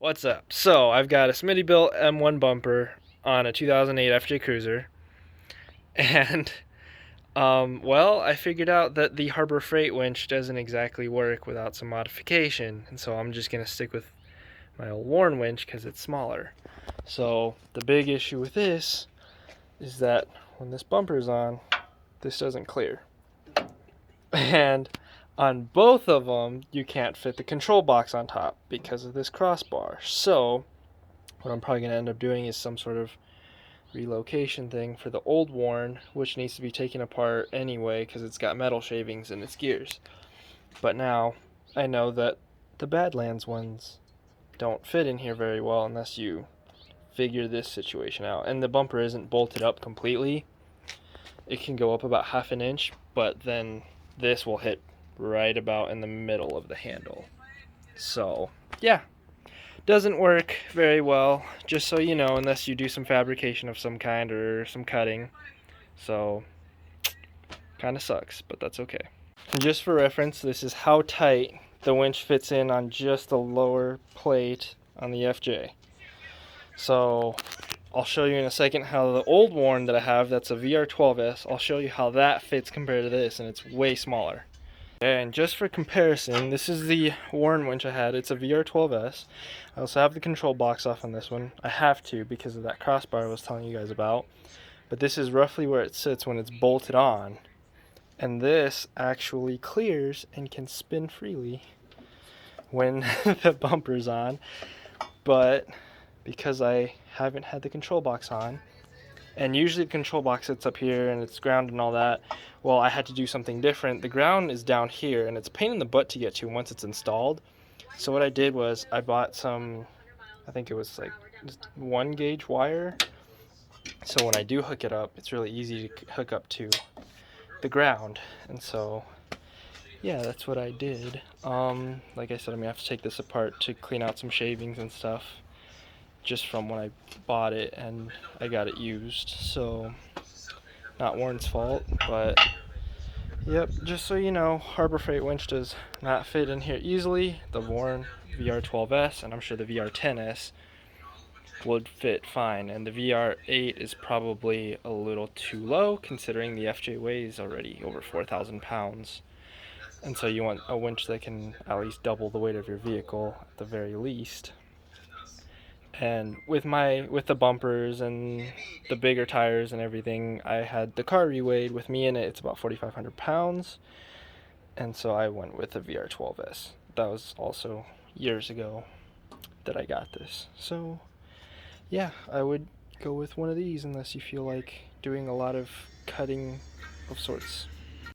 What's up? So I've got a Smittybilt M1 bumper on a 2008 FJ Cruiser, and well, I figured out that the Harbor Freight winch doesn't exactly work without some modification, and so I'm just gonna stick with my old Warn winch because it's smaller. So the big issue with this is that when this bumper's on, this doesn't clear, and on both of them you can't fit the control box on top because of this crossbar. So what I'm probably going to end up doing is some sort of relocation thing for the old Warn, which needs to be taken apart anyway because it's got metal shavings in its gears. But now I know that the Badlands ones don't fit in here very well unless you figure this situation out. And the bumper isn't bolted up completely. It can go up about half an inch, but then this will hit right about in the middle of the handle. So yeah, doesn't work very well, just so you know, unless you do some fabrication of some kind or some cutting. So kind of sucks, but that's okay. And just for reference, this is how tight the winch fits in on just the lower plate on the FJ. So I'll show you in a second how the old Warn that I have, that's a VR12S, I'll show you how that fits compared to this, and it's way smaller. And just for comparison, this is the Warn winch I had. It's a VR12S. I also have the control box off on this one. I have to because of that crossbar I was telling you guys about. But this is roughly where it sits when it's bolted on. And this actually clears and can spin freely when the bumper's on. But because I haven't had the control box on, and usually the control box sits up here and it's ground and all that, well, I had to do something different. The ground is down here and it's a pain in the butt to get to once it's installed. So what I did was I bought some, I think it was like just 1 gauge wire. So when I do hook it up, it's really easy to hook up to the ground. And so yeah, that's what I did. Like I said, I'm gonna have to take this apart to clean out some shavings and stuff, just from when I bought it and I got it used. So not Warren's fault, but yep, just so you know, Harbor Freight winch does not fit in here easily. The Warn VR12S, and I'm sure the VR10S would fit fine, and the VR8 is probably a little too low considering the FJ weighs already over 4,000 pounds. And so you want a winch that can at least double the weight of your vehicle at the very least. And with the bumpers and the bigger tires and everything, I had the car reweighed. With me in it, it's about 4,500 pounds. And so I went with the VR12S. That was also years ago that I got this. So yeah, I would go with one of these unless you feel like doing a lot of cutting of sorts.